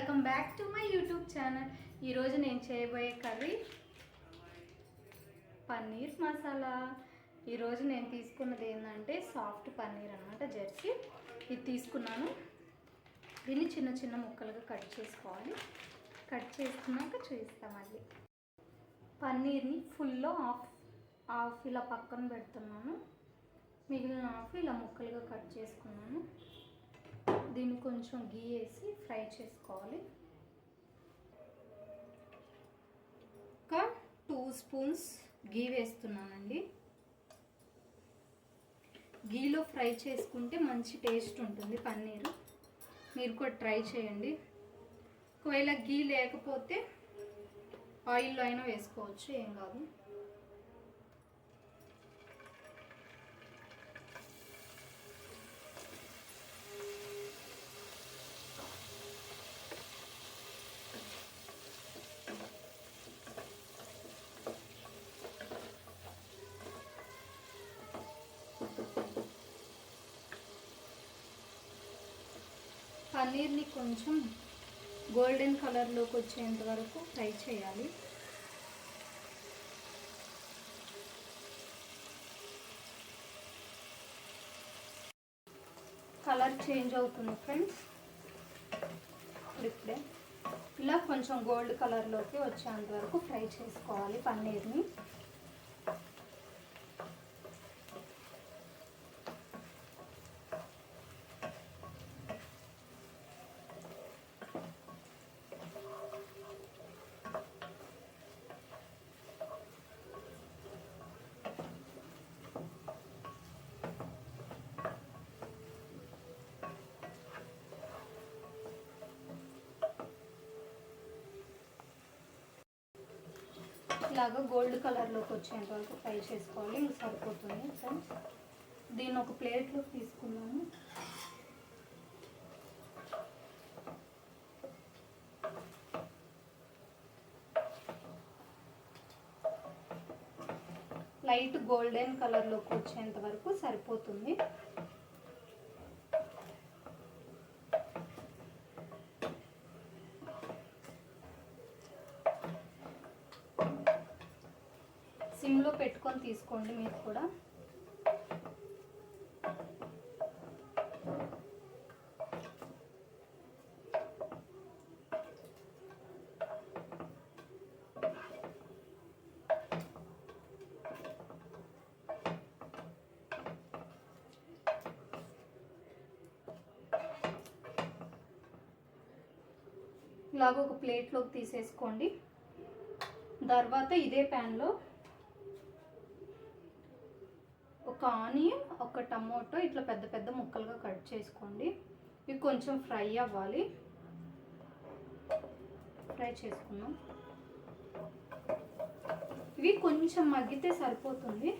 Welcome back to my YouTube channel. ఈరోజు నేను చేయబోయే కర్రీ పన్నీర్ మసాలా. ఈరోజు నేను తీసుకున్నది ఏంటంటే సాఫ్ట్ పన్నీర్ అన్నమాట, జెర్సీ. ఇది తీసుకున్నాను. దీన్ని చిన్న చిన్న ముక్కలుగా కట్ చేసుకోవాలి. కట్ చేసుకున్నాక చూపిస్తాం. మళ్ళీ పన్నీర్ని ఫుల్లో హాఫ్ ఇలా పక్కన పెడుతున్నాను. మిగిలిన హాఫ్ ఇలా ముక్కలుగా కట్ చేసుకున్నాను. దీన్ని కొంచెం గీ వేసి ఫ్రై చేసుకోవాలి. ఒక 2 స్పూన్స్ గీ వేస్తున్నానండి. గీలో ఫ్రై చేసుకుంటే మంచి టేస్ట్ ఉంటుంది పన్నీరు. మీరు కూడా ట్రై చేయండి. ఒకవేళ గీ లేకపోతే ఆయిల్లో అయినా వేసుకోవచ్చు, ఏం కాదు. పన్నీర్ని కొంచెం గోల్డెన్ కలర్లోకి వచ్చేంత వరకు ఫ్రై చేయాలి. కలర్ చేంజ్ అవుతుంది ఫ్రెండ్స్. ఇప్పుడే ఇలా కొంచెం గోల్డ్ కలర్లోకి వచ్చేంత వరకు ఫ్రై చేసుకోవాలి పన్నీర్ని. ఇలాగా గోల్డ్ కలర్లోకి వచ్చేంత వరకు ఫ్రై చేసుకోవాలి. ఇంకా సరిపోతుంది ఫ్రెండ్స్. దీన్ని ఒక ప్లేట్లోకి తీసుకున్నాను. లైట్ గోల్డెన్ కలర్లోకి వచ్చేంత వరకు సరిపోతుంది. సిమ్లో పెట్టుకొని తీసుకోండి మీరు కూడా. ఇలాగ ఒక ప్లేట్లోకి తీసేసుకోండి. తర్వాత ఇదే ప్యాన్లో ఒక ఆనియన్, ఒక టమోటో ఇట్లా పెద్ద పెద్ద ముక్కలుగా కట్ చేసుకోండి. ఇవి కొంచెం ఫ్రై అవ్వాలి. ఫ్రై చేసుకున్నాం. ఇవి కొంచెం మగ్గితే సరిపోతుంది.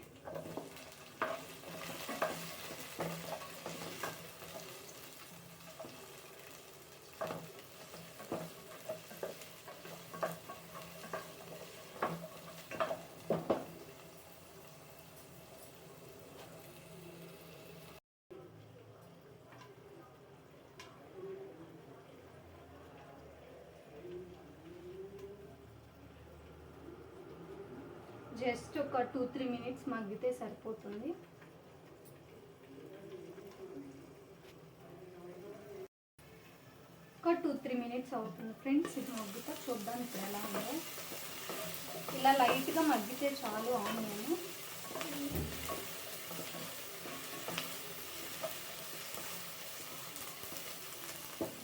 జస్ట్ ఒక 2-3 మినిట్స్ మగ్గితే సరిపోతుంది. ఒక 2-3 మినిట్స్ అవుతుంది ఫ్రెండ్స్. ఇది మగ్గుతా చూద్దాం ఇప్పుడు ఎలా ఉందో. ఇలా లైట్గా మగ్గితే చాలు ఆనియన్.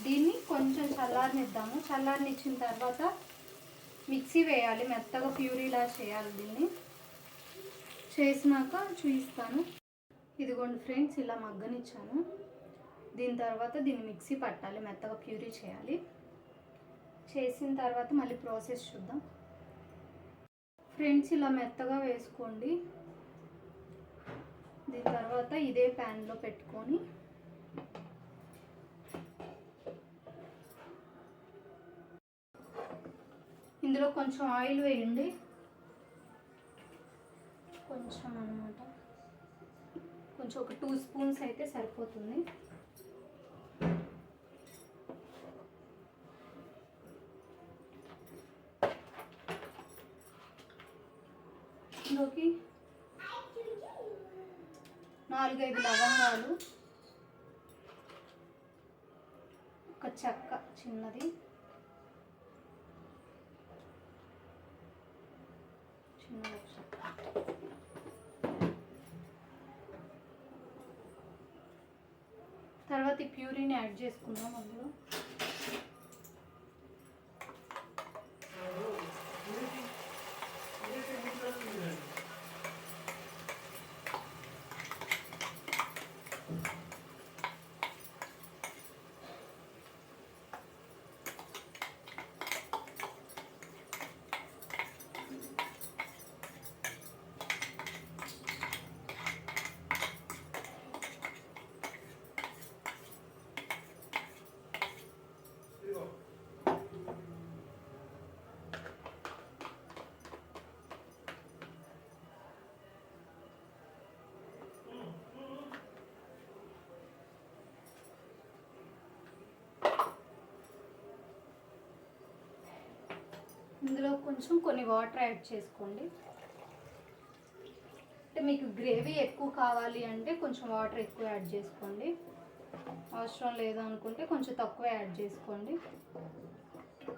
దీన్ని కొంచెం చల్లారనిద్దాము. చల్లారనిచ్చిన తర్వాత మిక్సీ వేయాలి. మెత్తగా ప్యూరీలా చేయాలి. దీన్ని చేసినాక చూపిస్తాను. ఇదిగోండి ఫ్రెండ్స్, ఇలా మగ్గనిచ్చాను. దీని తర్వాత దీన్ని మిక్సీ పట్టాలి, మెత్తగా ప్యూరీ చేయాలి. చేసిన తర్వాత మళ్ళీ ప్రాసెస్ చూద్దాం ఫ్రెండ్స్. ఇలా మెత్తగా వేసుకోండి. దీని తర్వాత ఇదే ప్యాన్లో పెట్టుకొని ఇందులో కొంచెం ఆయిల్ వేయండి. కొంచెం అన్నమాట, కొంచెం ఒక 2 స్పూన్స్ అయితే సరిపోతుంది. ఇందులోకి 4-5 లవంగాలు, ఒక చెక్క చిన్నది, తర్వాత ఈ ప్యూరీని యాడ్ చేసుకుందాం అందులో. ఇందులో కొంచెం కొన్ని వాటర్ యాడ్ చేసుకోండి. అంటే మీకు గ్రేవీ ఎక్కువ కావాలి అంటే కొంచెం వాటర్ ఎక్కువ యాడ్ చేసుకోండి, అవసరం లేదు అనుకుంటే కొంచెం తక్కువ యాడ్ చేసుకోండి.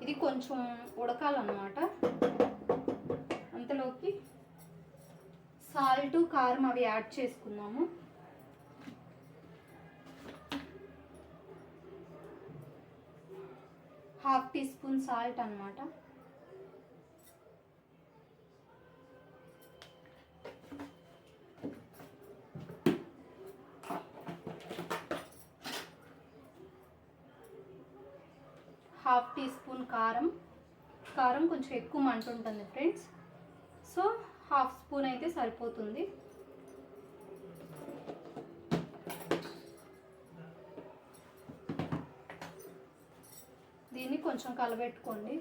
ఇది కొంచెం ఉడకాలన్నమాట. అంతలోకి సాల్ట్, కారం అవి యాడ్ చేసుకున్నాము. ½ టీ స్పూన్ సాల్ట్ అన్నమాట. ½ టీ స్పూన్ కారం. కారం కొంచెం ఎక్కువ మంట ఉంటుంది ఫ్రెండ్స్, సో ½ స్పూన్ అయితే సరిపోతుంది. దీన్ని కొంచెం కలబెట్టుకోండి.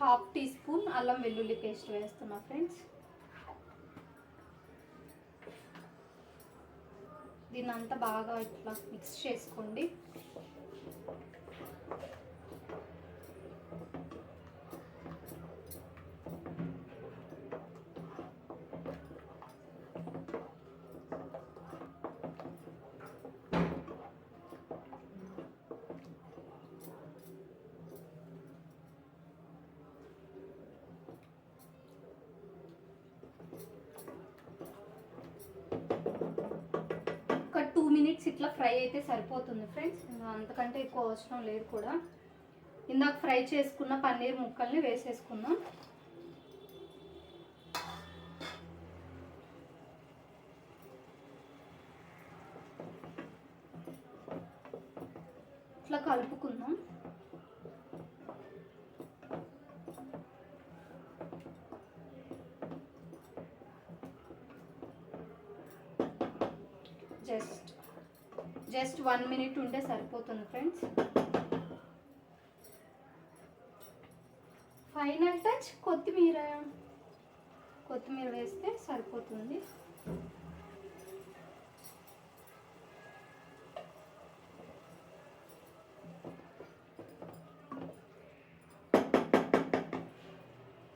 ½ టీ స్పూన్ అల్లం వెల్లుల్లి పేస్ట్ వేస్తున్నా ఫ్రెండ్స్. దీన్ని అంతా బాగా ఇట్లా మిక్స్ చేసుకోండి. ఒక 2 మినిట్స్ ఇట్లా ఫ్రై అయితే సరిపోతుంది ఫ్రెండ్స్, అంతకంటే ఎక్కువ అవసరం లేదు కూడా. ఇందాక ఫ్రై చేసుకున్న పన్నీర్ ముక్కల్ని వేసేసుకుందాం. ఇట్లా కలుపుకుందాం. జస్ట్ 1 మినిట్ ఉంటే సరిపోతుంది ఫ్రెండ్స్. ఫైనల్ టచ్ కొత్తిమీర వేస్తే సరిపోతుంది.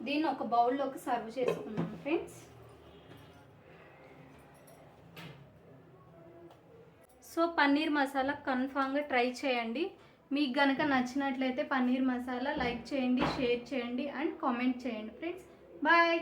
దీన్ని ఒక బౌల్లోకి సర్వ్ చేసుకున్నాం ఫ్రెండ్స్. సో పన్నీర్ మసాలా కన్ఫామ్గా ట్రై చేయండి. మీకు కనుక నచ్చినట్లయితే పన్నీర్ మసాలా లైక్ చేయండి, షేర్ చేయండి అండ్ కామెంట్ చేయండి ఫ్రెండ్స్. బాయ్.